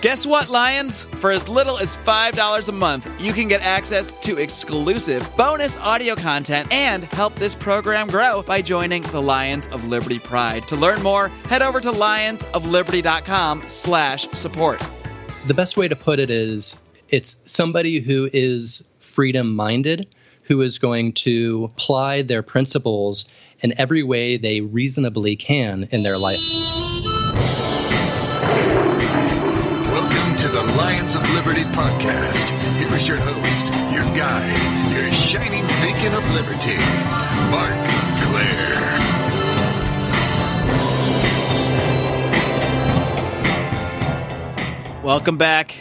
Guess what, Lions? For as little as $5 a month, you can get access to exclusive bonus audio content and help this program grow by joining the Lions of Liberty Pride. To learn more, head over to lionsofliberty.com/support. The best way to put it is it's somebody who is freedom-minded, who is going to apply their principles in every way they reasonably can in their life. Welcome to the Lions of Liberty podcast. Here is your host, your guide, your shining beacon of liberty, Mark Claire. Welcome back,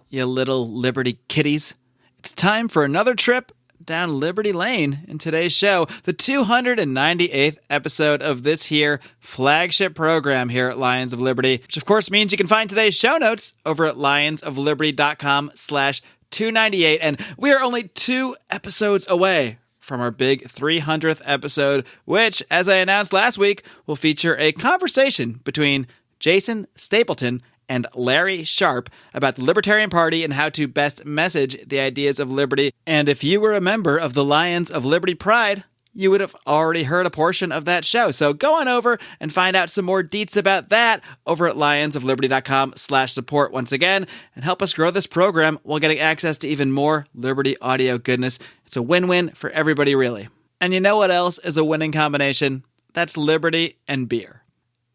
you little Liberty kitties. It's time for another trip down Liberty Lane in today's show, the 298th episode of this here flagship program here at Lions of Liberty, which of course means you can find today's show notes over at lionsofliberty.com/298. And we are only 2 episodes away from our big 300th episode, which, as I announced last week, will feature a conversation between Jason Stapleton and Larry Sharp about the Libertarian Party and how to best message the ideas of liberty. And if you were a member of the Lions of Liberty Pride, you would have already heard a portion of that show. So go on over and find out some more deets about that over at lionsofliberty.com/support once again, and help us grow this program while getting access to even more Liberty audio goodness. It's a win-win for everybody, really. And you know what else is a winning combination? That's liberty and beer.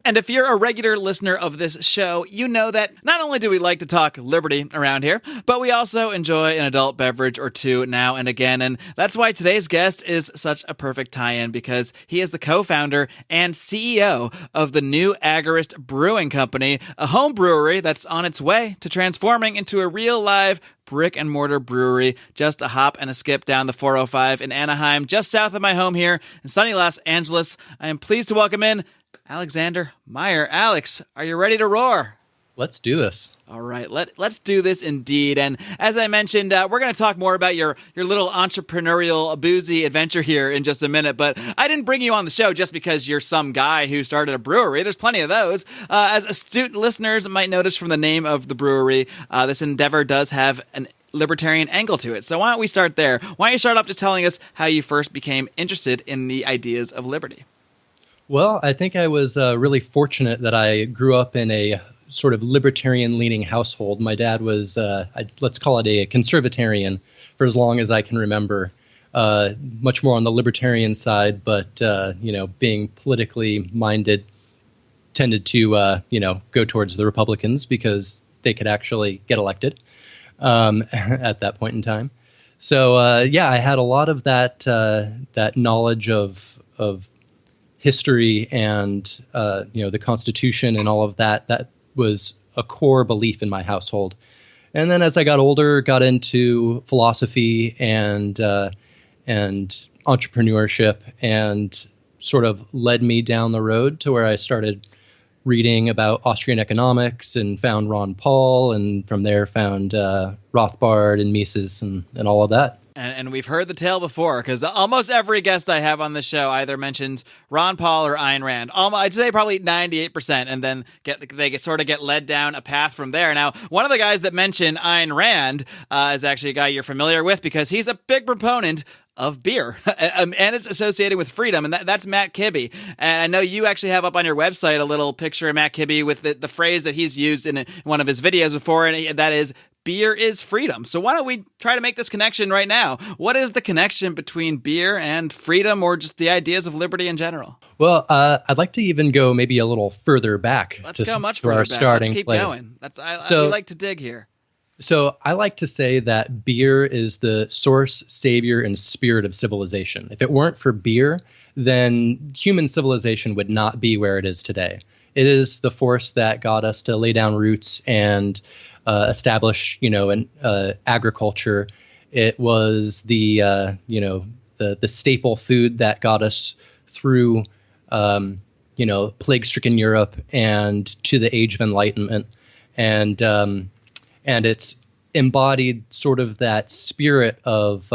And if you're a regular listener of this show, you know that not only do we like to talk liberty around here, but we also enjoy an adult beverage or two now and again. And that's why today's guest is such a perfect tie-in, because he is the co-founder and CEO of the new Agorist Brewing Company, a home brewery that's on its way to transforming into a real live brick-and-mortar brewery, just a hop and a skip down the 405 in Anaheim, just south of my home here in sunny Los Angeles. I am pleased to welcome in Alexander Meyer. Alex, are you ready to roar? Let's do this. All right, let's do this indeed. And as I mentioned, we're going to talk more about your little entrepreneurial boozy adventure here in just a minute. But I didn't bring you on the show just because you're some guy who started a brewery. There's plenty of those. As astute listeners might notice from the name of the brewery, this endeavor does have an libertarian angle to it. So why don't we start there? Why don't you start off just telling us how you first became interested in the ideas of liberty? Well, I think I was really fortunate that I grew up in a sort of libertarian-leaning household. My dad was, let's call it a conservatarian for as long as I can remember, much more on the libertarian side, but, being politically minded, tended to, go towards the Republicans because they could actually get elected at that point in time. So, I had a lot of that knowledge of history and, the Constitution and all of that. That was a core belief in my household. And then as I got older, got into philosophy and entrepreneurship, and sort of led me down the road to where I started reading about Austrian economics and found Ron Paul, and from there found Rothbard and Mises and all of that. And we've heard the tale before, because almost every guest I have on the show either mentions Ron Paul or Ayn Rand. I'd say probably 98%, and then they sort of get led down a path from there. Now, one of the guys that mentioned Ayn Rand is actually a guy you're familiar with, because he's a big proponent of beer, and it's associated with freedom, and that's Matt Kibbe. And I know you actually have up on your website a little picture of Matt Kibbe with the phrase that he's used in one of his videos before, and that is, beer is freedom. So why don't we try to make this connection right now? What is the connection between beer and freedom, or just the ideas of liberty in general? Well, I'd like to even go maybe a little further back. Let's go much further back. Let's keep going. I like to dig here. So I like to say that beer is the source, savior, and spirit of civilization. If it weren't for beer, then human civilization would not be where it is today. It is the force that got us to lay down roots and establish, agriculture. It was the staple food that got us through, plague-stricken Europe and to the Age of Enlightenment, and it's embodied sort of that spirit of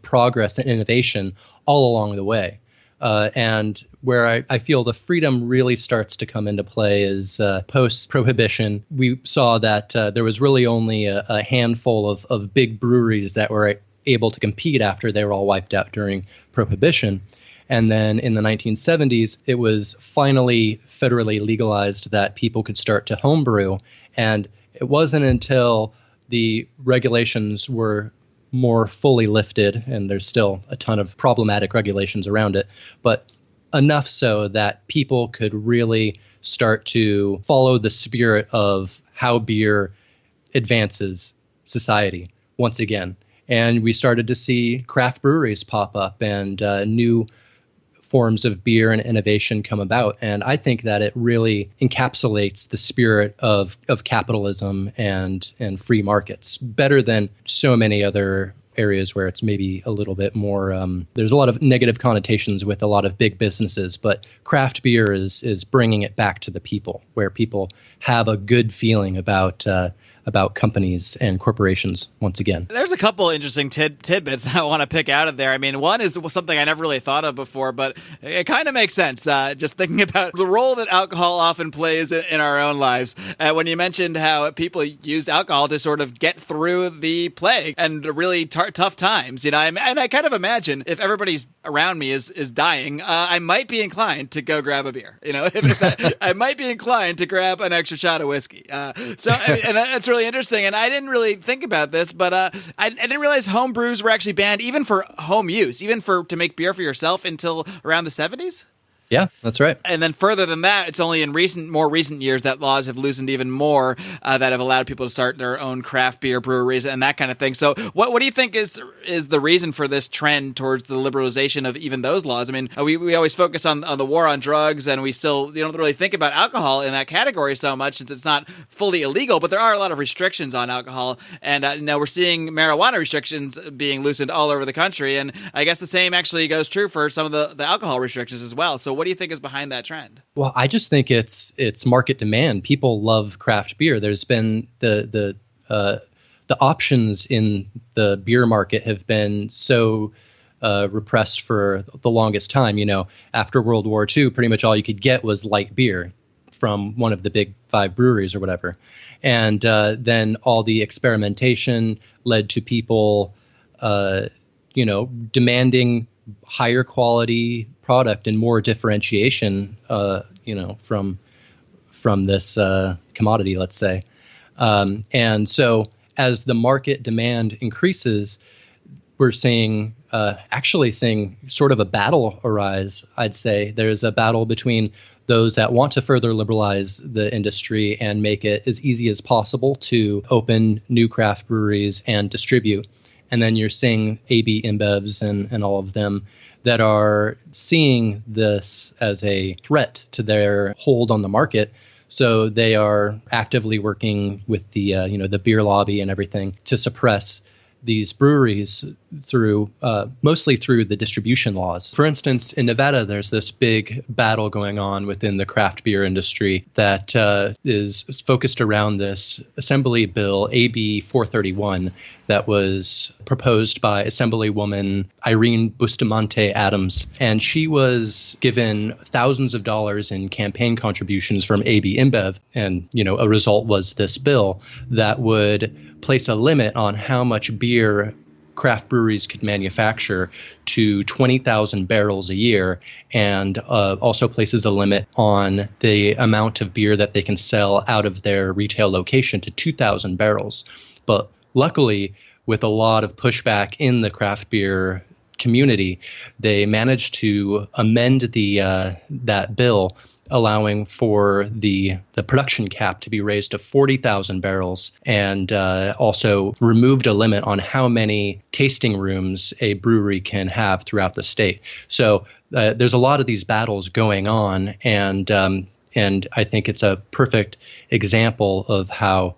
progress and innovation all along the way. And where I feel the freedom really starts to come into play is post-Prohibition. We saw that there was really only a handful of big breweries that were able to compete after they were all wiped out during Prohibition. And then in the 1970s, it was finally federally legalized that people could start to homebrew. And it wasn't until the regulations were more fully lifted, and there's still a ton of problematic regulations around it, but enough so that people could really start to follow the spirit of how beer advances society once again. And we started to see craft breweries pop up and new forms of beer and innovation come about. And I think that it really encapsulates the spirit of capitalism and free markets better than so many other areas where it's maybe a little bit more, there's a lot of negative connotations with a lot of big businesses, but craft beer is bringing it back to the people, where people have a good feeling about companies and corporations once again. There's a couple interesting tidbits I want to pick out of there. I mean, one is something I never really thought of before, but it kind of makes sense. Just thinking about the role that alcohol often plays in our own lives. When you mentioned how people used alcohol to sort of get through the plague and really tough times, and I kind of imagine if everybody's around me is dying, I might be inclined to go grab a beer. I might be inclined to grab an extra shot of whiskey. And that's really interesting, and I didn't really think about this, but I didn't realize home brews were actually banned even for home use, even to make beer for yourself until around the 70s. Yeah, that's right. And then further than that, it's only in more recent years that laws have loosened even more that have allowed people to start their own craft beer breweries and that kind of thing. So what do you think is the reason for this trend towards the liberalization of even those laws? I mean, we always focus on the war on drugs, and we still don't really think about alcohol in that category so much since it's not fully illegal, but there are a lot of restrictions on alcohol. And now we're seeing marijuana restrictions being loosened all over the country. And I guess the same actually goes true for some of the alcohol restrictions as well. So what do you think is behind that trend? Well, I just think it's market demand. People love craft beer. There's been the options in the beer market have been so repressed for the longest time. After World War II, pretty much all you could get was light beer from one of the big 5 breweries or whatever. And then all the experimentation led to people, demanding higher quality product and more differentiation, from this commodity, let's say. And so as the market demand increases, we're seeing sort of a battle arise, I'd say. There's a battle between those that want to further liberalize the industry and make it as easy as possible to open new craft breweries and distribute. And then you're seeing AB InBevs and all of them that are seeing this as a threat to their hold on the market. So they are actively working with the beer lobby and everything to suppress these breweries mostly through the distribution laws. For instance, in Nevada, there's this big battle going on within the craft beer industry that is focused around this Assembly Bill AB 431 that was proposed by Assemblywoman Irene Bustamante Adams. And she was given thousands of dollars in campaign contributions from AB InBev. And, a result was this bill that would place a limit on how much beer craft breweries could manufacture to 20,000 barrels a year, and also places a limit on the amount of beer that they can sell out of their retail location to 2,000 barrels. But luckily, with a lot of pushback in the craft beer community, they managed to amend that bill, allowing for the production cap to be raised to 40,000 barrels, and also removed a limit on how many tasting rooms a brewery can have throughout the state. So there's a lot of these battles going on, and I think it's a perfect example of how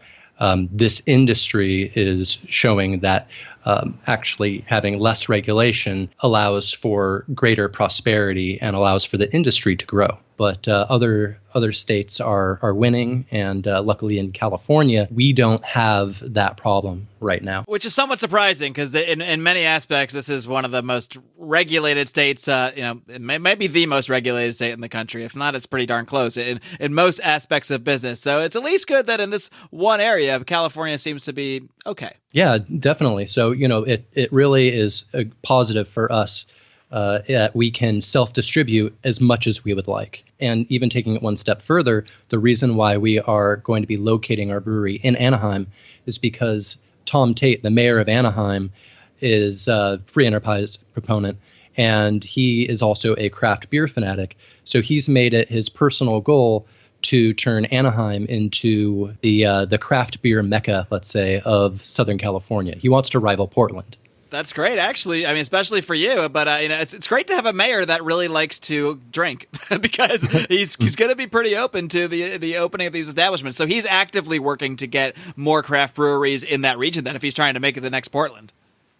this industry is showing that actually having less regulation allows for greater prosperity and allows for the industry to grow. But other states are winning, and luckily in California, we don't have that problem right now. Which is somewhat surprising because in many aspects, this is one of the most regulated states. It may be the most regulated state in the country. If not, it's pretty darn close in most aspects of business. So it's at least good that in this one area, California seems to be okay. Yeah, definitely. So, it really is a positive for us that we can self-distribute as much as we would like. And even taking it one step further, the reason why we are going to be locating our brewery in Anaheim is because Tom Tate, the mayor of Anaheim, is a free enterprise proponent, and he is also a craft beer fanatic. So he's made it his personal goal to turn Anaheim into the craft beer mecca, let's say, of Southern California. He wants to rival Portland. That's great, actually. I mean, especially for you. But it's great to have a mayor that really likes to drink because he's going to be pretty open to the opening of these establishments. So he's actively working to get more craft breweries in that region. Then, if he's trying to make it the next Portland.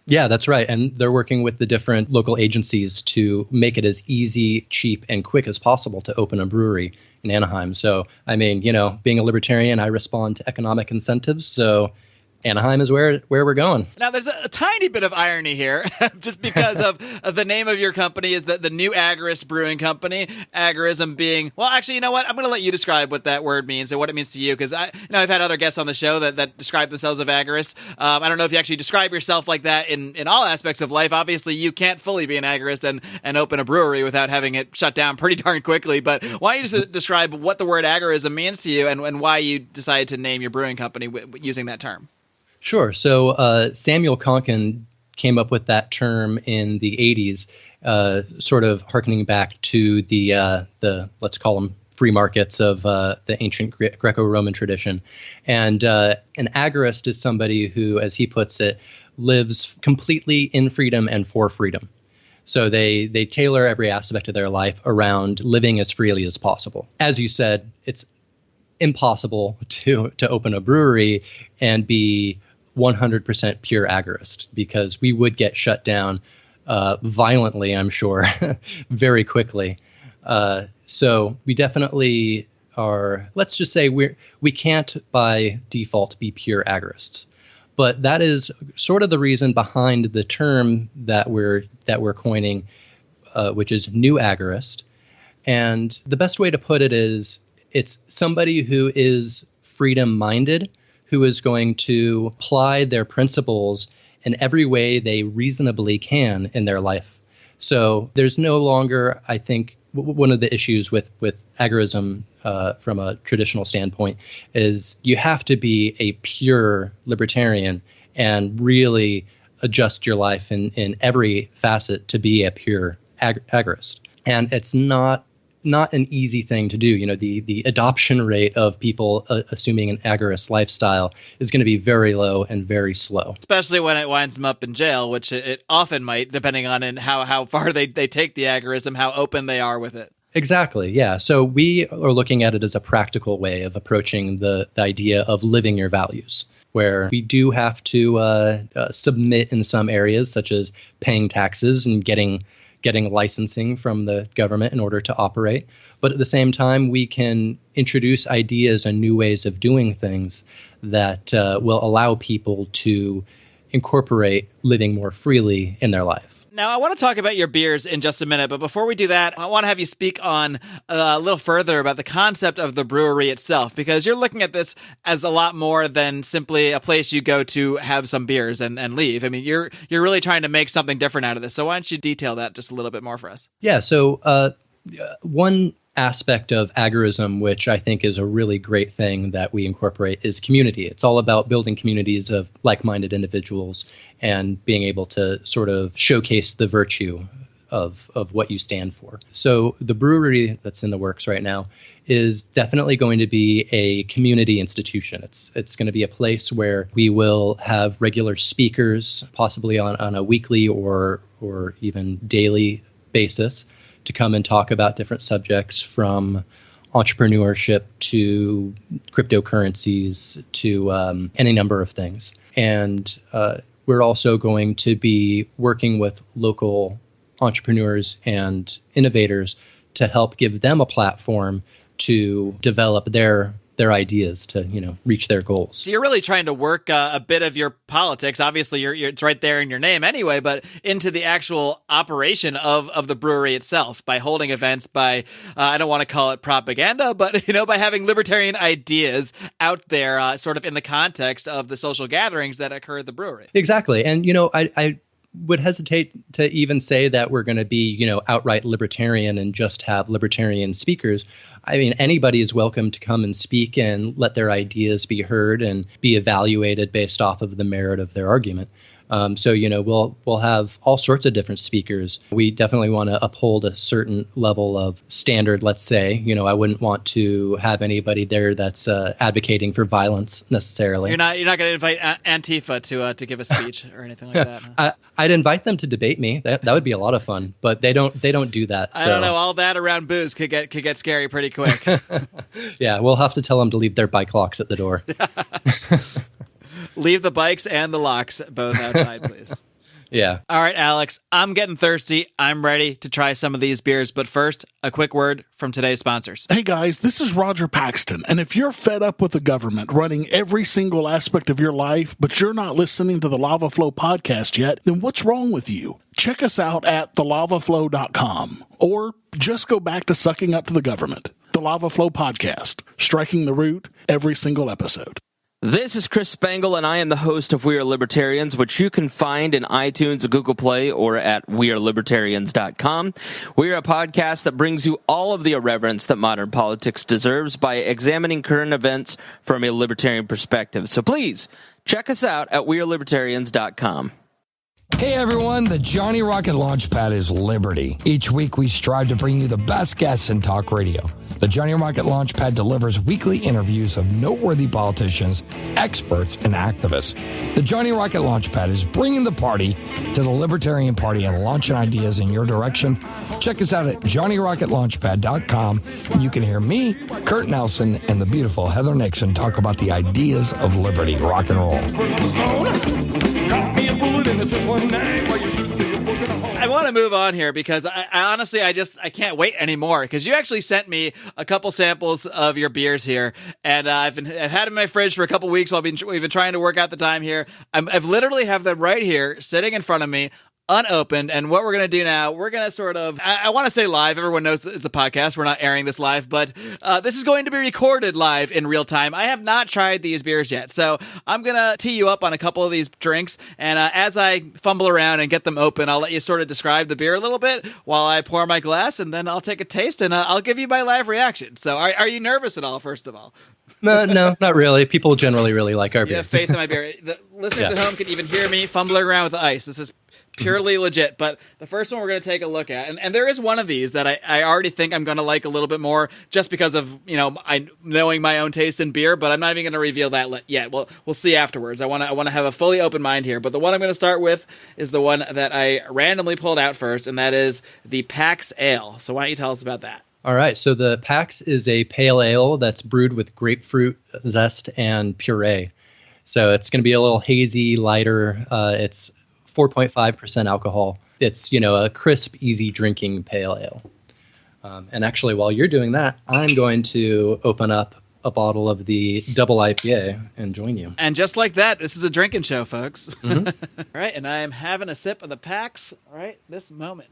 Yeah, that's right. And they're working with the different local agencies to make it as easy, cheap, and quick as possible to open a brewery in Anaheim. So, I mean, being a libertarian, I respond to economic incentives. So Anaheim is where we're going. Now, there's a tiny bit of irony here, just because of the name of your company is the New Agorist Brewing Company. Agorism being, well, actually, you know what? I'm going to let you describe what that word means and what it means to you, because I've had other guests on the show that describe themselves as agorists. I don't know if you actually describe yourself like that in all aspects of life. Obviously, you can't fully be an agorist and open a brewery without having it shut down pretty darn quickly. But why don't you just describe what the word agorism means to you and why you decided to name your brewing company using that term? Sure. So Samuel Konkin came up with that term in the 80s, sort of hearkening back to the let's call them free markets of the ancient Greco-Roman tradition. And an agorist is somebody who, as he puts it, lives completely in freedom and for freedom. So they tailor every aspect of their life around living as freely as possible. As you said, it's impossible to open a brewery and be 100% pure agorist, because we would get shut down violently, I'm sure, very quickly. So we definitely are, let's just say we can't by default be pure agorists. But that is sort of the reason behind the term that we're coining, which is New Agorist. And the best way to put it is it's somebody who is freedom-minded, who is going to apply their principles in every way they reasonably can in their life. So there's no longer, I think, one of the issues with agorism from a traditional standpoint is you have to be a pure libertarian and really adjust your life in every facet to be a pure agorist. And it's not an easy thing to do. The adoption rate of people assuming an agorist lifestyle is going to be very low and very slow. Especially when it winds them up in jail, which it often might, depending on how far they take the agorism, how open they are with it. Exactly, yeah. So we are looking at it as a practical way of approaching the idea of living your values, where we do have to submit in some areas, such as paying taxes and getting licensing from the government in order to operate. But at the same time, we can introduce ideas and new ways of doing things that will allow people to incorporate living more freely in their life. Now, I want to talk about your beers in just a minute, but before we do that, I want to have you speak on a little further about the concept of the brewery itself, because you're looking at this as a lot more than simply a place you go to have some beers and leave. I mean, you're really trying to make something different out of this. So why don't you detail that just a little bit more for us? Yeah, so one aspect of agorism, which I think is a really great thing that we incorporate, is community. It's all about building communities of like-minded individuals and being able to sort of showcase the virtue of what you stand for. So the brewery that's in the works right now is definitely going to be a community institution. It's going to be a place where we will have regular speakers, possibly on a weekly or even daily basis, to come and talk about different subjects from entrepreneurship to cryptocurrencies to any number of things. And we're also going to be working with local entrepreneurs and innovators to help give them a platform to develop their ideas to, reach their goals. So you're really trying to work a bit of your politics. Obviously, it's right there in your name anyway, but into the actual operation of the brewery itself by holding events, by, I don't want to call it propaganda, but, by having libertarian ideas out there sort of in the context of the social gatherings that occur at the brewery. Exactly. And, I would hesitate to even say that we're going to be, outright libertarian and just have libertarian speakers. I mean, anybody is welcome to come and speak and let their ideas be heard and be evaluated based off of the merit of their argument. So, we'll have all sorts of different speakers. We definitely want to uphold a certain level of standard, let's say. I wouldn't want to have anybody there that's advocating for violence necessarily. You're not going to invite Antifa to give a speech or anything like that. Huh? I'd invite them to debate me. That would be a lot of fun, but they don't do that. So. I don't know. All that around booze could get scary pretty quick. Yeah, we'll have to tell them to leave their bike locks at the door. Leave the bikes and the locks both outside, please. Yeah. All right, Alex, I'm getting thirsty. I'm ready to try some of these beers. But first, a quick word from today's sponsors. Hey, guys, this is Roger Paxton. And if you're fed up with the government running every single aspect of your life, but you're not listening to the Lava Flow podcast yet, then what's wrong with you? Check us out at thelavaflow.com or just go back to sucking up to the government. The Lava Flow podcast, striking the root every single episode. This is Chris Spangle, and I am the host of We Are Libertarians, which you can find in iTunes, Google Play, or at wearelibertarians.com. We are a podcast that brings you all of the irreverence that modern politics deserves by examining current events from a libertarian perspective. So please, check us out at wearelibertarians.com. Hey everyone, the Johnny Rocket Launchpad is Liberty. Each week we strive to bring you the best guests in talk radio. The Johnny Rocket Launchpad delivers weekly interviews of noteworthy politicians, experts, and activists. The Johnny Rocket Launchpad is bringing the party to the Libertarian Party and launching ideas in your direction. Check us out at johnnyrocketlaunchpad.com, and you can hear me, Kurt Nelson, and the beautiful Heather Nixon talk about the ideas of liberty, rock and roll. I want to move on here because I honestly, I can't wait anymore because you actually sent me a couple samples of your beers here, and I've had them in my fridge for a couple weeks while we've been trying to work out the time here. I've literally have them right here sitting in front of me, unopened. And what we're going to do now, we're going to sort of, I want to say live. Everyone knows it's a podcast. We're not airing this live, but this is going to be recorded live in real time. I have not tried these beers yet. So I'm going to tee you up on a couple of these drinks. And as I fumble around and get them open, I'll let you sort of describe the beer a little bit while I pour my glass, and then I'll take a taste and I'll give you my live reaction. So are you nervous at all, first of all? No, not really. People generally really like our beer. You have faith in my beer. The listeners at home can even hear me fumbling around with the ice. This is purely legit. But the first one we're going to take a look at, and there is one of these that I already think I'm going to like a little bit more just because of, knowing my own taste in beer, but I'm not even going to reveal that yet. We'll see afterwards. I want to have a fully open mind here. But the one I'm going to start with is the one that I randomly pulled out first, and that is the Pax Ale. So why don't you tell us about that? All right, so the Pax is a pale ale that's brewed with grapefruit zest and puree. So it's going to be a little hazy, lighter. It's 4.5% alcohol. It's, a crisp, easy drinking pale ale. And actually, while you're doing that, I'm going to open up a bottle of the double IPA and join you. And just like that, this is a drinking show, folks. Mm-hmm. All right, and I am having a sip of the Pax right this moment.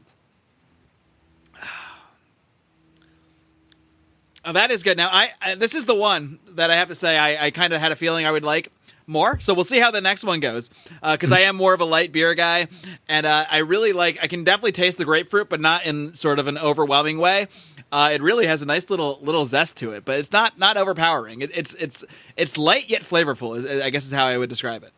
Oh, that is good. Now, this is the one that I have to say I kind of had a feeling I would like more. So we'll see how the next one goes, because I am more of a light beer guy, and I really like. I can definitely taste the grapefruit, but not in sort of an overwhelming way. It really has a nice little zest to it, but it's not overpowering. It's light yet flavorful. I guess is how I would describe it.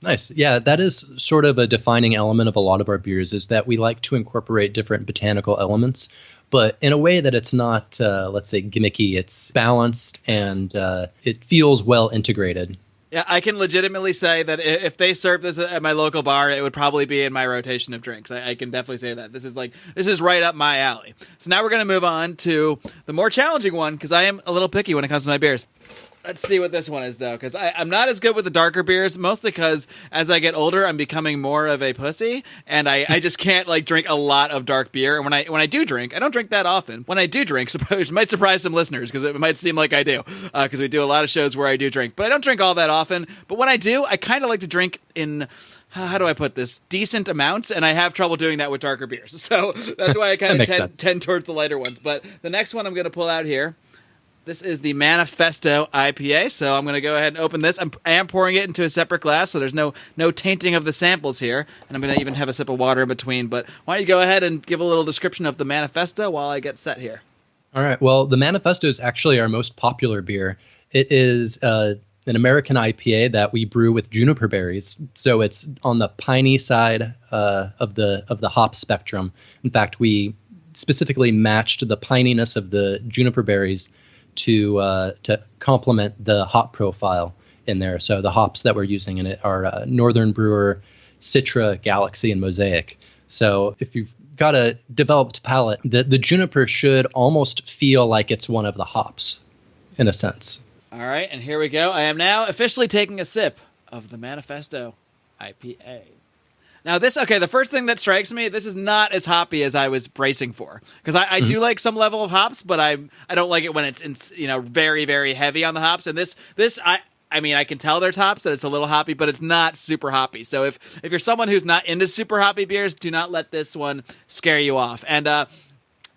Nice. Yeah, that is sort of a defining element of a lot of our beers, is that we like to incorporate different botanical elements, but in a way that it's not, let's say, gimmicky. It's balanced, and it feels well integrated. Yeah, I can legitimately say that if they served this at my local bar, it would probably be in my rotation of drinks. I can definitely say that. This is right up my alley. So now we're going to move on to the more challenging one, because I am a little picky when it comes to my beers. Let's see what this one is, though, because I'm not as good with the darker beers, mostly because as I get older, I'm becoming more of a pussy, and I just can't drink a lot of dark beer. And when I do drink, I don't drink that often. When I do drink, it might surprise some listeners because it might seem like I do, because we do a lot of shows where I do drink, but I don't drink all that often. But when I do, I kind of like to drink in, how do I put this, decent amounts, and I have trouble doing that with darker beers. So that's why I kind of tend towards the lighter ones. But the next one I'm going to pull out here. This is the Manifesto IPA, so I'm going to go ahead and open this. I am pouring it into a separate glass, so there's no tainting of the samples here. And I'm going to even have a sip of water in between. But why don't you go ahead and give a little description of the Manifesto while I get set here? All right. Well, the Manifesto is actually our most popular beer. It is an American IPA that we brew with juniper berries, so it's on the piney side of the hop spectrum. In fact, we specifically matched the pininess of the juniper berries to complement the hop profile in there. So the hops that we're using in it are Northern Brewer, Citra, Galaxy, and Mosaic. So if you've got a developed palate, the juniper should almost feel like it's one of the hops, in a sense. All right, and here we go. I am now officially taking a sip of the Manifesto IPA. Now the first thing that strikes me, this is not as hoppy as I was bracing for, because I do like some level of hops, but I don't like it when it's very, very heavy on the hops. And this I mean, I can tell there's hops, that it's a little hoppy, but it's not super hoppy. So if you're someone who's not into super hoppy beers, do not let this one scare you off. And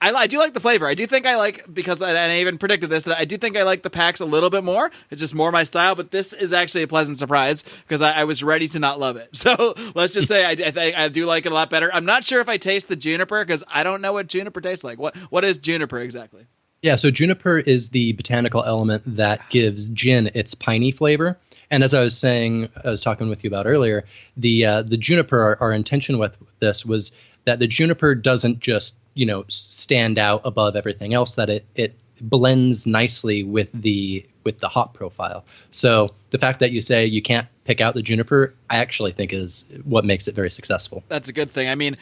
I do like the flavor. I do think I like, because I even predicted this, that I do think I like the PAX a little bit more. It's just more my style, but this is actually a pleasant surprise because I was ready to not love it. So let's just say I do like it a lot better. I'm not sure if I taste the juniper because I don't know what juniper tastes like. What is juniper exactly? Yeah, so juniper is the botanical element that gives gin its piney flavor. And as I was talking with you about earlier, the juniper, our intention with this was that the juniper doesn't just stand out above everything else, that it blends nicely with the hop profile. So the fact that you say you can't pick out the juniper, I actually think is what makes it very successful. That's a good thing. I mean,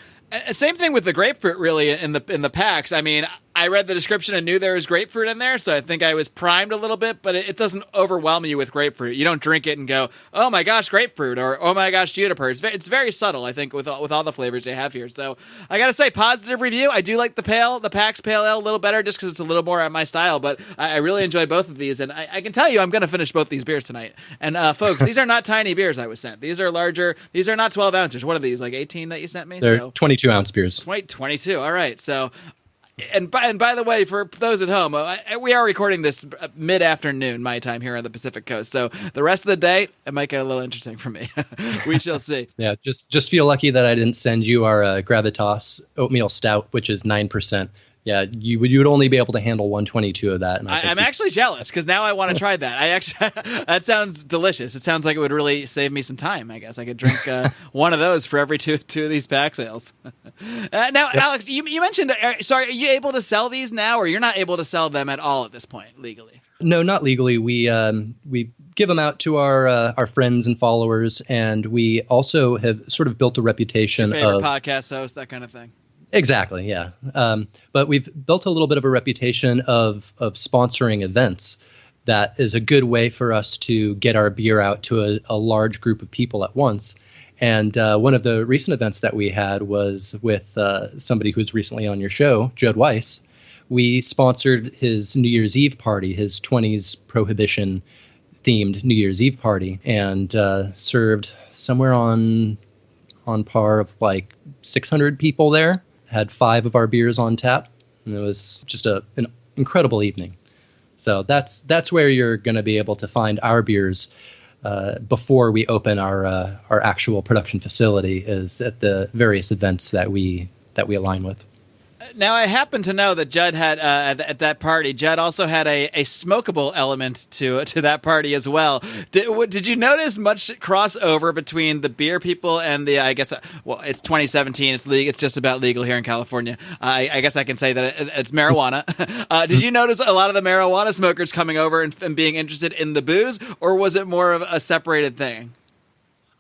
same thing with the grapefruit, really, in the packs. I mean, I read the description and knew there was grapefruit in there, so I think I was primed a little bit, but it doesn't overwhelm you with grapefruit. You don't drink it and go, oh my gosh, grapefruit, or oh my gosh, juniper. It's very subtle, I think, with all the flavors they have here. So I gotta say, positive review. I do like the PAX Pale Ale a little better just because it's a little more at my style, but I really enjoy both of these, and I can tell you I'm going to finish both these beers tonight. And folks, these are not tiny beers I was sent. These are larger. These are not 12 ounces. What are these, like 18 that you sent me? They're 22-ounce beers. 22. All right. So, and by the way, for those at home, we are recording this mid-afternoon my time here on the Pacific Coast. So the rest of the day, it might get a little interesting for me. We shall see. Yeah, just feel lucky that I didn't send you our Gravitas Oatmeal Stout, which is 9%. Yeah, you would only be able to handle 122 of that. And I'm actually jealous because now I want to try that. That sounds delicious. It sounds like it would really save me some time. I guess I could drink one of those for every two of these pack sales. Now, Alex, you mentioned. Sorry, are you able to sell these now, or you're not able to sell them at all at this point legally? No, not legally. We give them out to our friends and followers, and we also have sort of built a reputation Your favorite podcast host, that kind of thing. Exactly, yeah. But we've built a little bit of a reputation of sponsoring events. That is a good way for us to get our beer out to a large group of people at once. And one of the recent events that we had was with somebody who's recently on your show, Judd Weiss. We sponsored his New Year's Eve party, his 20s prohibition-themed New Year's Eve party, and served somewhere on par of like 600 people there. Had 5 of our beers on tap, and it was just an incredible evening. So that's where you're going to be able to find our beers before we open our actual production facility, is at the various events that we align with. Now, I happen to know that Judd had, at that party, Judd also had a smokable element to that party as well. Did you notice much crossover between the beer people and the, I guess, well, it's 2017, it's just about legal here in California. I guess I can say that it's marijuana. Did you notice a lot of the marijuana smokers coming over and being interested in the booze, or was it more of a separated thing?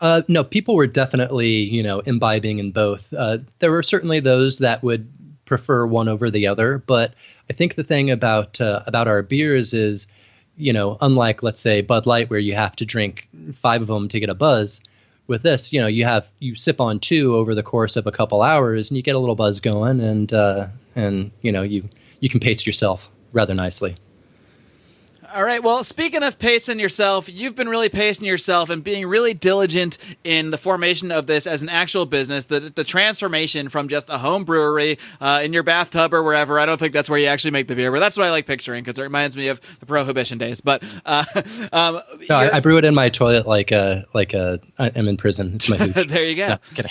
No, people were definitely, imbibing in both. There were certainly those that would prefer one over the other, but I think the thing about our beers is, unlike, let's say, Bud Light, where you have to drink 5 of them to get a buzz, with this, you sip on 2 over the course of a couple hours and you get a little buzz going, and you can pace yourself rather nicely. All right. Well, speaking of pacing yourself, you've been really pacing yourself and being really diligent in the formation of this as an actual business, the transformation from just a home brewery in your bathtub or wherever. I don't think that's where you actually make the beer, but that's what I like picturing because it reminds me of the Prohibition days. But no, I brew it in my toilet like I'm in prison. It's my hooch. There you go. No, just kidding.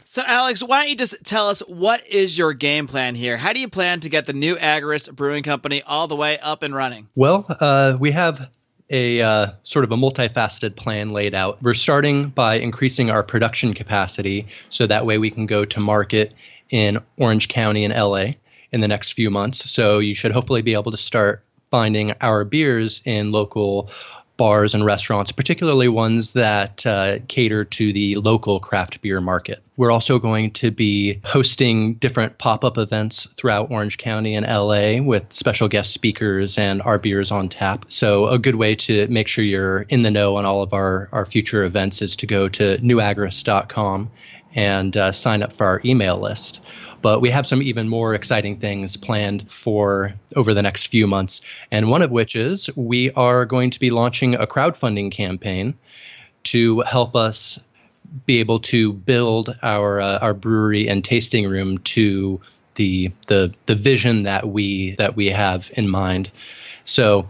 So, Alex, why don't you just tell us what is your game plan here? How do you plan to get the new Agorist Brewing Company all the way up and running? Well, we have a sort of a multifaceted plan laid out. We're starting by increasing our production capacity so that way we can go to market in Orange County and LA in the next few months. So you should hopefully be able to start finding our beers in local bars and restaurants, particularly ones that cater to the local craft beer market. We're also going to be hosting different pop-up events throughout Orange County and LA with special guest speakers and our beers on tap. So a good way to make sure you're in the know on all of our future events is to go to newagorist.com and sign up for our email list. But we have some even more exciting things planned for over the next few months. And one of which is we are going to be launching a crowdfunding campaign to help us be able to build our brewery and tasting room to the vision that we have in mind. So,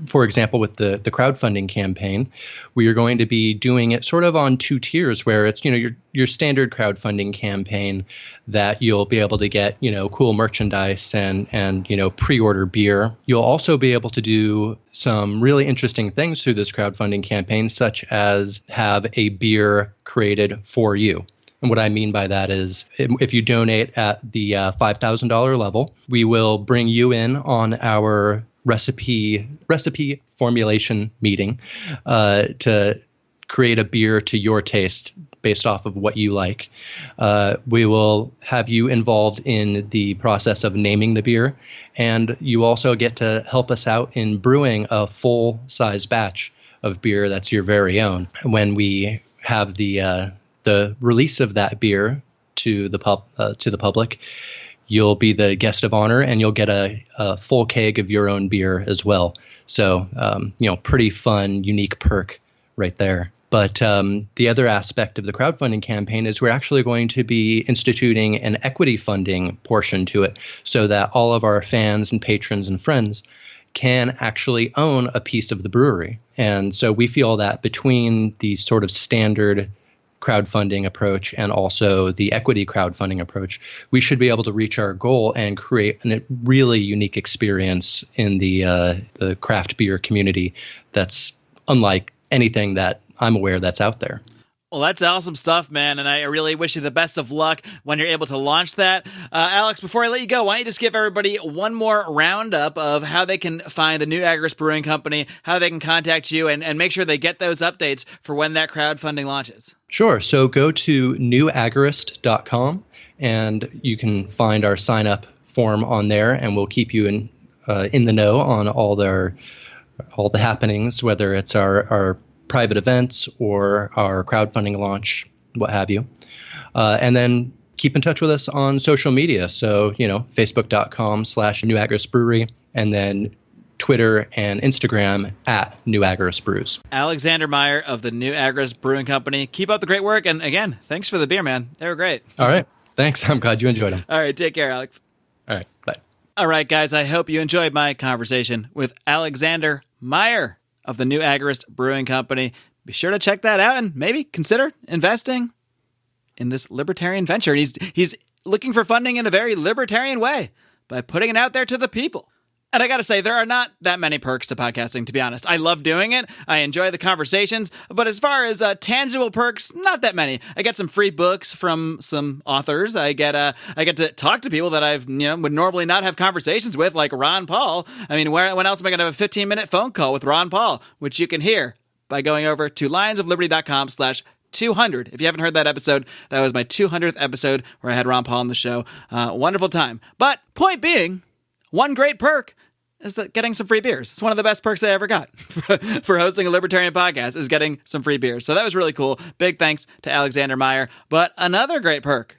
for example, with the crowdfunding campaign, we are going to be doing it sort of on 2 tiers, where it's your standard crowdfunding campaign that you'll be able to get cool merchandise and pre-order beer. You'll also be able to do some really interesting things through this crowdfunding campaign, such as have a beer created for you. And what I mean by that is if you donate at the $5,000 level, we will bring you in on our recipe formulation meeting to create a beer to your taste based off of what you like. We will have you involved in the process of naming the beer, and you also get to help us out in brewing a full-size batch of beer that's your very own. When we have the release of that beer to the public, you'll be the guest of honor, and you'll get a full keg of your own beer as well. So, pretty fun, unique perk right there. But the other aspect of the crowdfunding campaign is we're actually going to be instituting an equity funding portion to it so that all of our fans and patrons and friends can actually own a piece of the brewery. And so we feel that between the sort of standard crowdfunding approach and also the equity crowdfunding approach, we should be able to reach our goal and create a really unique experience in the craft beer community that's unlike anything that I'm aware that's out there. Well, that's awesome stuff, man, and I really wish you the best of luck when you're able to launch that. Alex, before I let you go, why don't you just give everybody one more roundup of how they can find the new Agorist Brewing Company, how they can contact you, and make sure they get those updates for when that crowdfunding launches. Sure. So go to newagorist.com, and you can find our sign-up form on there, and we'll keep you in the know on all the happenings, whether it's our private events or our crowdfunding launch, what have you. And then keep in touch with us on social media. So, facebook.com/newagoristbrewery, and then Twitter and Instagram @newagoristbrews. Alexander Meyer of the New Agorist Brewing Company. Keep up the great work. And again, thanks for the beer, man. They were great. All right. Thanks. I'm glad you enjoyed them. All right. Take care, Alex. All right. Bye. All right, guys. I hope you enjoyed my conversation with Alexander Meyer of the New Agorist Brewing Company. Be sure to check that out and maybe consider investing in this libertarian venture. And he's looking for funding in a very libertarian way by putting it out there to the people. And I got to say, there are not that many perks to podcasting, to be honest. I love doing it. I enjoy the conversations. But as far as tangible perks, not that many. I get some free books from some authors. I get to talk to people that I've would normally not have conversations with, like Ron Paul. I mean, when else am I going to have a 15-minute phone call with Ron Paul, which you can hear by going over to lionsofliberty.com/200. If you haven't heard that episode, that was my 200th episode where I had Ron Paul on the show. Wonderful time. But point being, one great perk is that getting some free beers. It's one of the best perks I ever got for hosting a libertarian podcast is getting some free beers. So that was really cool. Big thanks to Alexander Meyer. But another great perk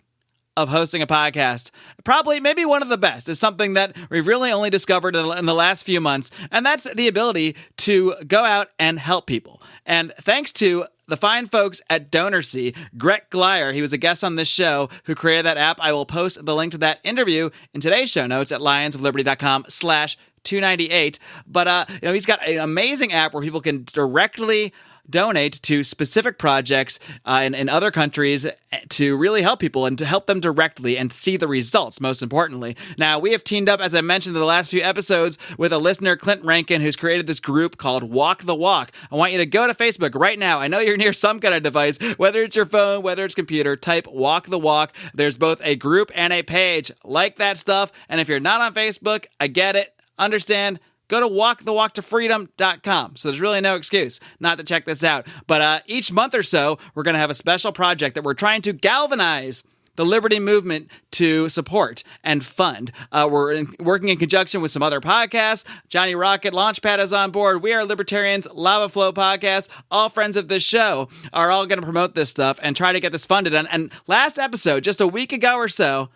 of hosting a podcast, probably maybe one of the best, is something that we've really only discovered in the last few months, and that's the ability to go out and help people. And thanks to the fine folks at DonorSee, Greg Glyer, he was a guest on this show who created that app. I will post the link to that interview in today's show notes at lionsofliberty.com/298. But, he's got an amazing app where people can directly donate to specific projects in other countries to really help people and to help them directly and see the results, most importantly. Now, we have teamed up, as I mentioned in the last few episodes, with a listener, Clint Rankin, who's created this group called Walk the Walk. I want you to go to Facebook right now. I know you're near some kind of device, whether it's your phone, whether it's computer, type Walk the Walk. There's both a group and a page. Like that stuff. And if you're not on Facebook, I get it. Understand. Go to walkthewalktofreedom.com. So there's really no excuse not to check this out. But each month or so, we're going to have a special project that we're trying to galvanize the liberty movement to support and fund. We're working in conjunction with some other podcasts. Johnny Rocket Launchpad is on board. We Are Libertarians, Lava Flow podcast, all friends of this show are all going to promote this stuff and try to get this funded. And last episode, just a week ago or so,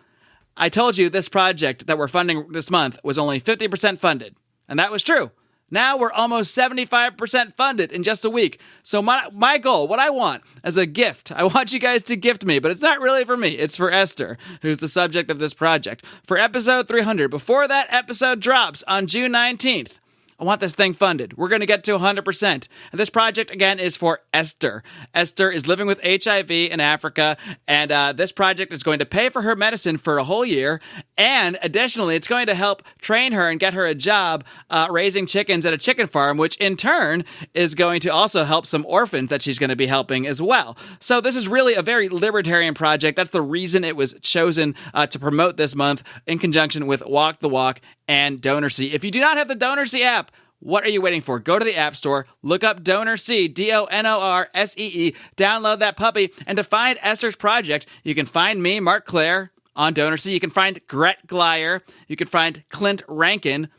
I told you this project that we're funding this month was only 50% funded. And that was true. Now we're almost 75% funded in just a week. So my goal, what I want as a gift, I want you guys to gift me, but it's not really for me. It's for Esther, who's the subject of this project. For episode 300, before that episode drops on June 19th, I want this thing funded. We're going to get to 100%. And this project, again, is for Esther. Esther is living with HIV in Africa, and this project is going to pay for her medicine for a whole year. And additionally, it's going to help train her and get her a job raising chickens at a chicken farm, which in turn is going to also help some orphans that she's going to be helping as well. So this is really a very libertarian project. That's the reason it was chosen to promote this month in conjunction with Walk the Walk and DonorSee. If you do not have the DonorSee app, what are you waiting for? Go to the App Store, look up DonorSee, DonorSee, download that puppy, and to find Esther's project, you can find me, Mark Claire, on DonorSee. You can find Greg Glyer. You can find Clint Rankin.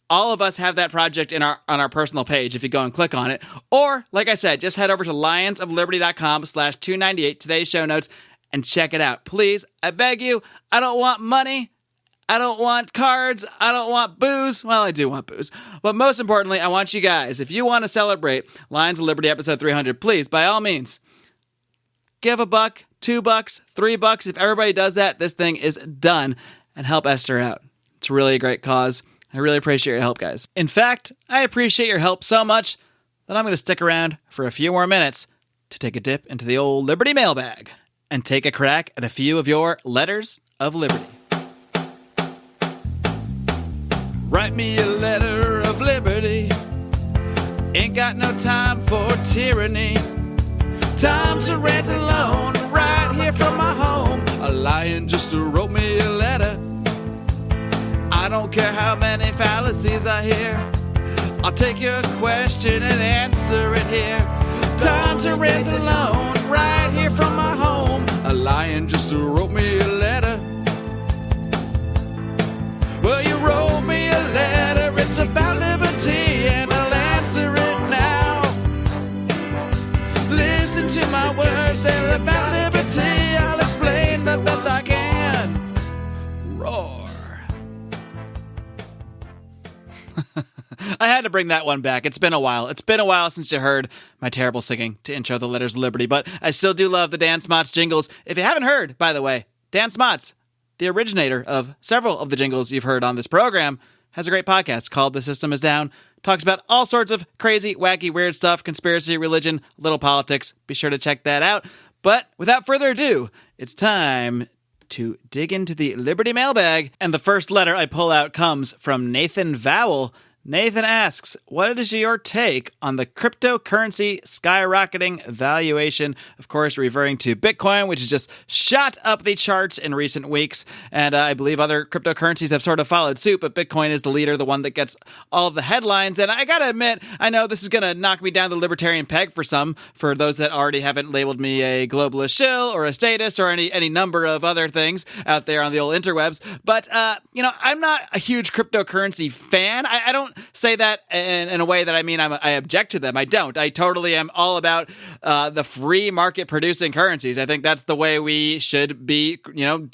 All of us have that project on our personal page if you go and click on it. Or, like I said, just head over to lionsofliberty.com/298, today's show notes, and check it out. Please, I beg you, I don't want money. I don't want cards. I don't want booze. Well, I do want booze. But most importantly, I want you guys, if you want to celebrate Lions of Liberty episode 300, please, by all means, give $1, $2, $3. If everybody does that, this thing is done. And help Esther out. It's really a great cause. I really appreciate your help, guys. In fact, I appreciate your help so much that I'm going to stick around for a few more minutes to take a dip into the old Liberty mailbag and take a crack at a few of your letters of liberty. Write me a letter of liberty. Ain't got no time for tyranny. Time to rant alone, right here from my home. A lion just wrote me a letter. I don't care how many fallacies I hear. I'll take your question and answer it here. Time to rant alone, right here from my home. A lion just wrote me a letter. Well, you wrote me a letter, it's about liberty, and I'll answer it now. Listen to my words, they're about liberty, I'll explain the best I can. Roar. I had to bring that one back. It's been a while. It's been a while since you heard my terrible singing to intro the Letters of Liberty, but I still do love the Dan Smots jingles. If you haven't heard, by the way, Dan Smots, the originator of several of the jingles you've heard on this program, has a great podcast called The System Is Down. Talks about all sorts of crazy, wacky, weird stuff, conspiracy, religion, little politics. Be sure to check that out. But without further ado, it's time to dig into the Liberty mailbag. And the first letter I pull out comes from Nathan Vowell. Nathan asks, what is your take on the cryptocurrency skyrocketing valuation? Of course, referring to Bitcoin, which has just shot up the charts in recent weeks. And I believe other cryptocurrencies have sort of followed suit, but Bitcoin is the leader, the one that gets all the headlines. And I got to admit, I know this is going to knock me down the libertarian peg for those that already haven't labeled me a globalist shill or a statist or any number of other things out there on the old interwebs. But, I'm not a huge cryptocurrency fan. I don't say that in a way that I mean I object to them. I don't. I totally am all about the free market producing currencies. I think that's the way we should be,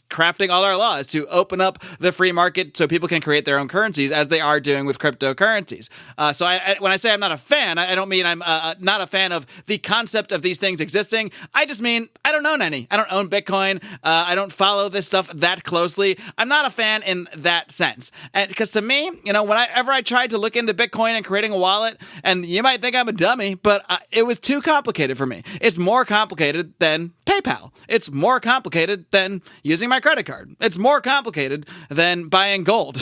crafting all our laws, to open up the free market so people can create their own currencies, as they are doing with cryptocurrencies. So when I say I'm not a fan, I don't mean I'm not a fan of the concept of these things existing. I just mean I don't own any. I don't own Bitcoin. I don't follow this stuff that closely. I'm not a fan in that sense. And because to me, whenever I tried to look into Bitcoin and creating a wallet, and you might think I'm a dummy, but it was too complicated for me. It's more complicated than PayPal. It's more complicated than using my credit card. It's more complicated than buying gold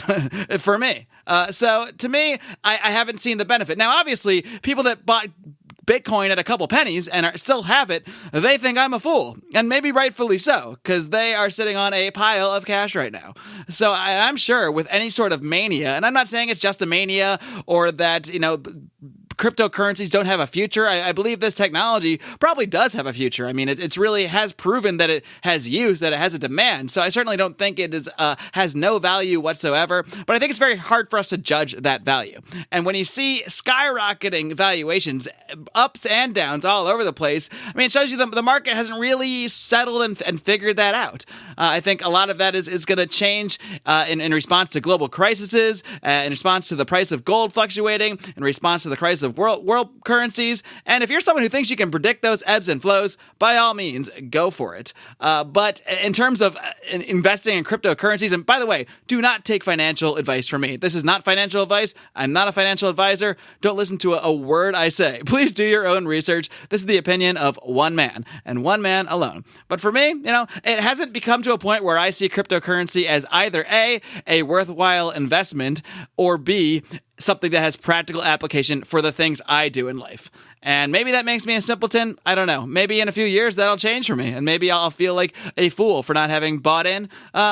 for me. So to me, I haven't seen the benefit. Now, obviously, people that bought Bitcoin at a couple pennies and still have it, they think I'm a fool. And maybe rightfully so, because they are sitting on a pile of cash right now. So I'm sure with any sort of mania, and I'm not saying it's just a mania or that, cryptocurrencies don't have a future. I believe this technology probably does have a future. I mean, it's really has proven that it has use, that it has a demand. So I certainly don't think it is has no value whatsoever. But I think it's very hard for us to judge that value. And when you see skyrocketing valuations, ups and downs all over the place, I mean, it shows you the market hasn't really settled and figured that out. I think a lot of that is going to change in response to global crises, in response to the price of gold fluctuating, in response to the crisis of world currencies. And if you're someone who thinks you can predict those ebbs and flows, by all means, go for it. But in terms of investing in cryptocurrencies, and by the way, do not take financial advice from me. This is not financial advice. I'm not a financial advisor. Don't listen to a word I say. Please do your own research. This is the opinion of one man, and one man alone. But for me, it hasn't become to a point where I see cryptocurrency as either a worthwhile investment, or B, something that has practical application for the things I do in life. And maybe that makes me a simpleton. I don't know. Maybe in a few years that'll change for me, and maybe I'll feel like a fool for not having bought in.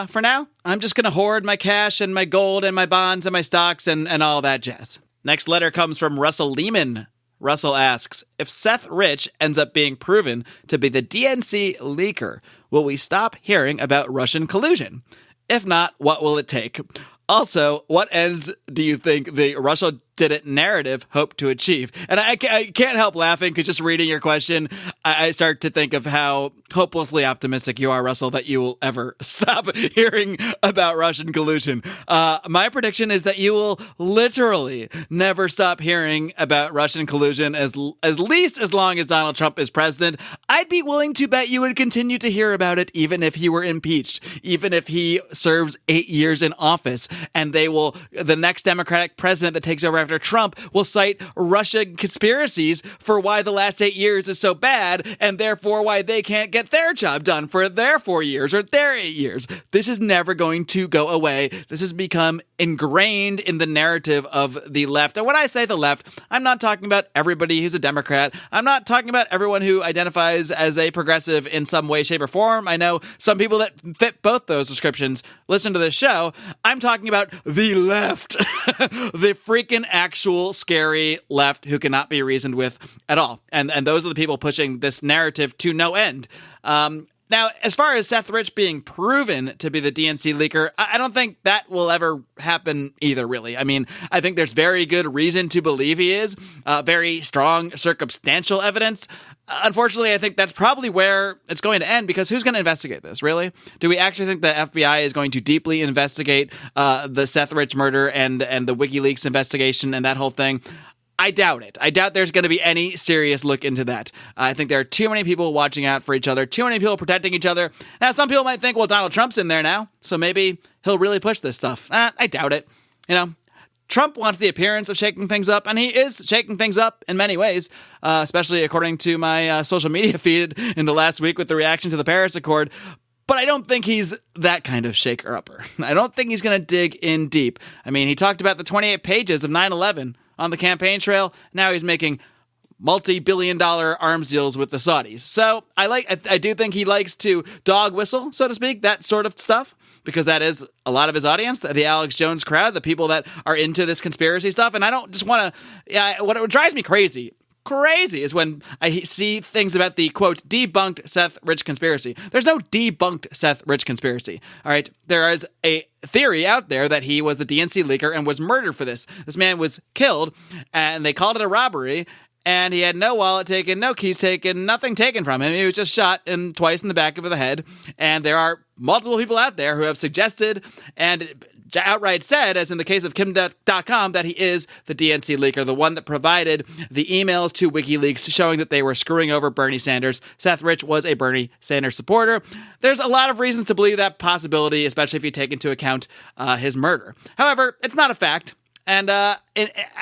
For now, I'm just going to hoard my cash and my gold and my bonds and my stocks and all that jazz. Next letter comes from Russell Lehman. Russell asks, if Seth Rich ends up being proven to be the DNC leaker, will we stop hearing about Russian collusion? If not, what will it take? Also, what ends do you think the Russia did it narrative hope to achieve? And I can't help laughing because just reading your question, I start to think of how hopelessly optimistic you are, Russell, that you will ever stop hearing about Russian collusion. My prediction is that you will literally never stop hearing about Russian collusion at least as long as Donald Trump is president. I'd be willing to bet you would continue to hear about it even if he were impeached, even if he serves 8 years in office, and the next Democratic president that takes over after Trump will cite Russian conspiracies for why the last 8 years is so bad, and therefore why they can't get their job done for their 4 years or their 8 years. This is never going to go away. This has become ingrained in the narrative of the left. And when I say the left, I'm not talking about everybody who's a Democrat. I'm not talking about everyone who identifies as a progressive in some way, shape, or form. I know some people that fit both those descriptions listen to this show. I'm talking about the left, the freaking actual scary left who cannot be reasoned with at all. And those are the people pushing this narrative to no end. Now, as far as Seth Rich being proven to be the DNC leaker, I don't think that will ever happen either, really. I mean, I think there's very good reason to believe he is, very strong circumstantial evidence. Unfortunately, I think that's probably where it's going to end, because who's going to investigate this, really? Do we actually think the FBI is going to deeply investigate the Seth Rich murder and the WikiLeaks investigation and that whole thing? I doubt it. I doubt there's going to be any serious look into that. I think there are too many people watching out for each other, too many people protecting each other. Now, some people might think, well, Donald Trump's in there now, so maybe he'll really push this stuff. I doubt it. Trump wants the appearance of shaking things up, and he is shaking things up in many ways, especially according to my social media feed in the last week with the reaction to the Paris Accord. but I don't think he's that kind of shaker-upper. I don't think he's going to dig in deep. I mean, he talked about the 28 pages of 9/11 on the campaign trail. Now he's making multi-billion-dollar arms deals with the Saudis. So I do think he likes to dog whistle, so to speak, that sort of stuff, because that is a lot of his audience, the Alex Jones crowd, the people that are into this conspiracy stuff. And I don't just want to, what drives me crazy is when I see things about the, quote, debunked Seth Rich conspiracy. There's no debunked Seth Rich conspiracy, all right? There is a theory out there that he was the DNC leaker and was murdered for this. This man was killed, and they called it a robbery, and he had no wallet taken, no keys taken, nothing taken from him. He was just shot twice in the back of the head, and there are multiple people out there who have suggested and outright said, as in the case of Kim.com, that he is the DNC leaker, the one that provided the emails to WikiLeaks showing that they were screwing over Bernie Sanders. Seth Rich was a Bernie Sanders supporter. There's a lot of reasons to believe that possibility, especially if you take into account his murder. However, it's not a fact. And I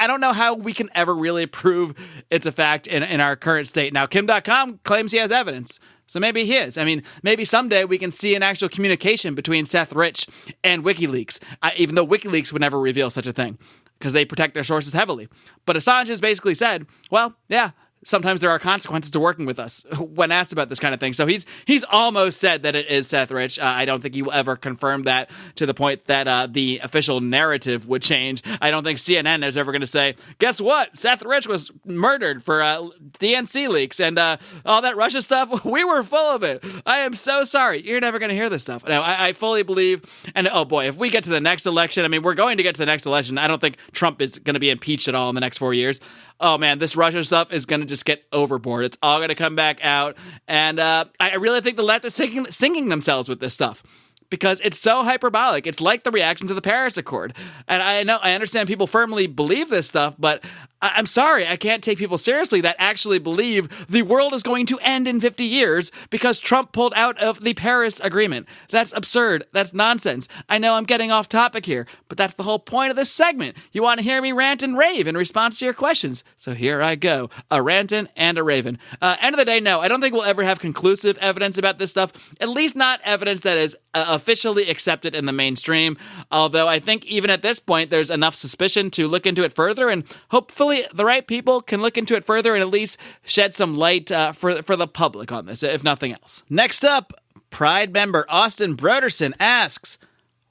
don't know how we can ever really prove it's a fact in our current state. Now, Kim.com claims he has evidence. So maybe he is. I mean, maybe someday we can see an actual communication between Seth Rich and WikiLeaks, even though WikiLeaks would never reveal such a thing because they protect their sources heavily. But Assange has basically said, well, yeah, sometimes there are consequences to working with us when asked about this kind of thing. So he's almost said that it is Seth Rich. I don't think he will ever confirm that to the point that the official narrative would change. I don't think CNN is ever going to say, guess what? Seth Rich was murdered for DNC leaks and all that Russia stuff. We were full of it. I am so sorry. You're never going to hear this stuff. Now, I fully believe, and oh boy, if we get to the next election, I mean, we're going to get to the next election. I don't think Trump is going to be impeached at all in the next 4 years. Oh man, this Russia stuff is going to just get overboard. It's all going to come back out. And I really think the left is singing themselves with this stuff because it's so hyperbolic. It's like the reaction to the Paris Accord. And I understand people firmly believe this stuff, but I'm sorry, I can't take people seriously that actually believe the world is going to end in 50 years because Trump pulled out of the Paris Agreement. That's absurd. That's nonsense. I know I'm getting off topic here, but that's the whole point of this segment. You want to hear me rant and rave in response to your questions. So here I go, a rantin' and a ravin'. End of the day, no, I don't think we'll ever have conclusive evidence about this stuff, at least not evidence that is officially accepted in the mainstream, although I think even at this point, there's enough suspicion to look into it further, and hopefully the right people can look into it further and at least shed some light for the public on this, if nothing else. Next up, Pride member Austin Broderson asks,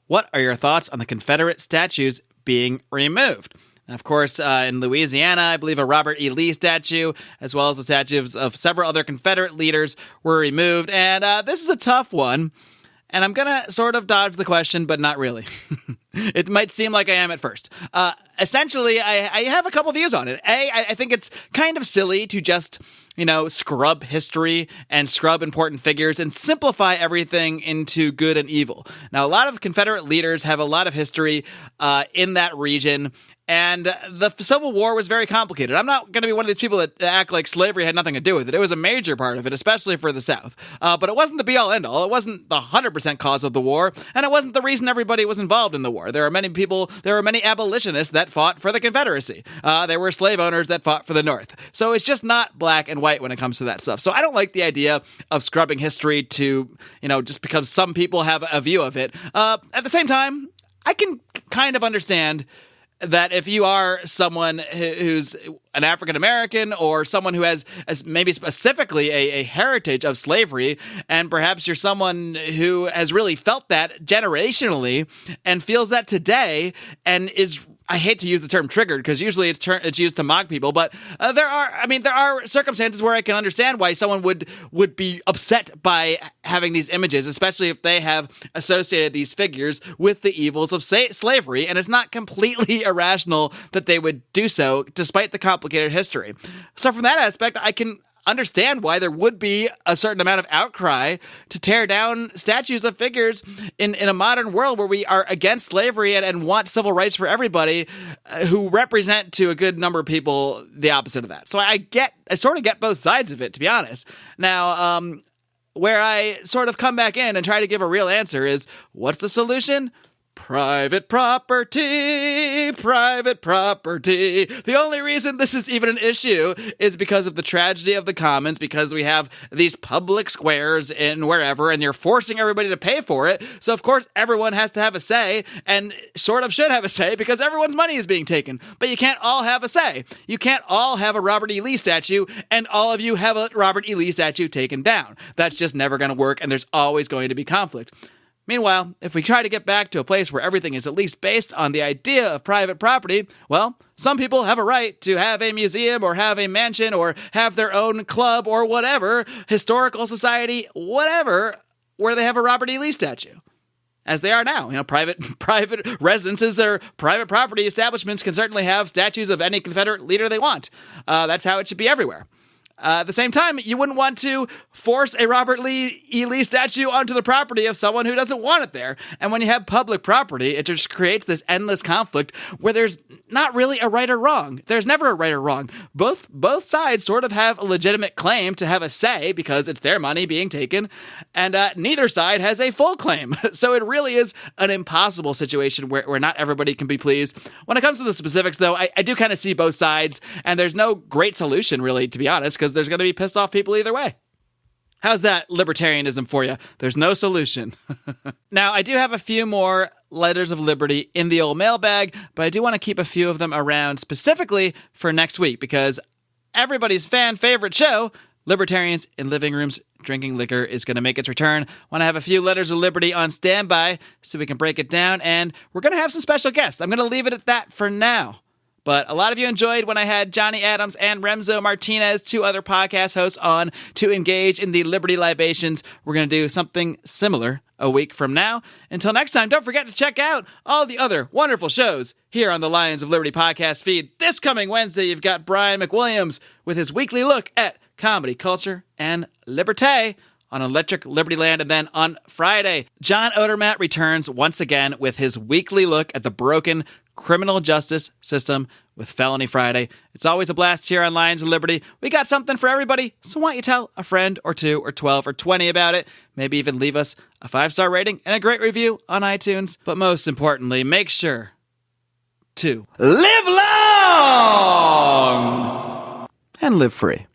what are your thoughts on the Confederate statues being removed? And of course, in Louisiana, I believe a Robert E. Lee statue, as well as the statues of several other Confederate leaders were removed. And this is a tough one. And I'm going to sort of dodge the question, but not really. It might seem like I am at first. Essentially, I have a couple views on it. I think it's kind of silly to just, scrub history and scrub important figures and simplify everything into good and evil. Now, a lot of Confederate leaders have a lot of history in that region. And the Civil War was very complicated. I'm not going to be one of these people that act like slavery had nothing to do with it. It was a major part of it, especially for the South. But it wasn't the be-all, end-all. It wasn't the 100% cause of the war, and it wasn't the reason everybody was involved in the war. There were many abolitionists that fought for the Confederacy. There were slave owners that fought for the North. So it's just not black and white when it comes to that stuff. So I don't like the idea of scrubbing history to, just because some people have a view of it. At the same time, I can kind of understand that if you are someone who's an African American or someone who has maybe specifically a heritage of slavery, and perhaps you're someone who has really felt that generationally and feels that today and is, I hate to use the term triggered because usually it's used to mock people, but there are circumstances where I can understand why someone would be upset by having these images, especially if they have associated these figures with the evils of slavery, and it's not completely irrational that they would do so despite the complicated history. So from that aspect, I can understand why there would be a certain amount of outcry to tear down statues of figures in a modern world where we are against slavery and want civil rights for everybody, who represent to a good number of people the opposite of that. So I sort of get both sides of it, to be honest. Now, where I sort of come back in and try to give a real answer is, what's the solution? Private property, private property. The only reason this is even an issue is because of the tragedy of the commons, because we have these public squares in wherever, and you're forcing everybody to pay for it. So, of course, everyone has to have a say, and sort of should have a say, because everyone's money is being taken. But you can't all have a say. You can't all have a Robert E. Lee statue, and all of you have a Robert E. Lee statue taken down. That's just never going to work, and there's always going to be conflict. Meanwhile, if we try to get back to a place where everything is at least based on the idea of private property, well, some people have a right to have a museum or have a mansion or have their own club or whatever, historical society, whatever, where they have a Robert E. Lee statue. As they are now. Private residences or private property establishments can certainly have statues of any Confederate leader they want. That's how it should be everywhere. At the same time, you wouldn't want to force a Robert E. Lee statue onto the property of someone who doesn't want it there. And when you have public property, it just creates this endless conflict where there's not really a right or wrong. There's never a right or wrong. Both sides sort of have a legitimate claim to have a say because it's their money being taken, and neither side has a full claim. So it really is an impossible situation where not everybody can be pleased. When it comes to the specifics, though, I do kind of see both sides, and there's no great solution, really, to be honest, because there's going to be pissed off people either way. How's that libertarianism for you? There's no solution. Now, I do have a few more letters of liberty in the old mailbag, but I do want to keep a few of them around specifically for next week because everybody's fan favorite show, Libertarians in Living Rooms Drinking Liquor, is going to make its return. Want to have a few letters of liberty on standby so we can break it down, and we're going to have some special guests. I'm going to leave it at that for now. But a lot of you enjoyed when I had Johnny Adams and Remzo Martinez, two other podcast hosts, on to engage in the Liberty Libations. We're going to do something similar a week from now. Until next time, don't forget to check out all the other wonderful shows here on the Lions of Liberty podcast feed. This coming Wednesday, you've got Brian McWilliams with his weekly look at comedy, culture, and liberté on Electric Liberty Land. And then on Friday, John Odermatt returns once again with his weekly look at the broken criminal justice system with Felony Friday. It's always a blast here on Lions of Liberty. We got something for everybody, so why don't you tell a friend or two or 12 or 20 about it? Maybe even leave us a 5-star rating and a great review on iTunes. But most importantly, make sure to live long and live free.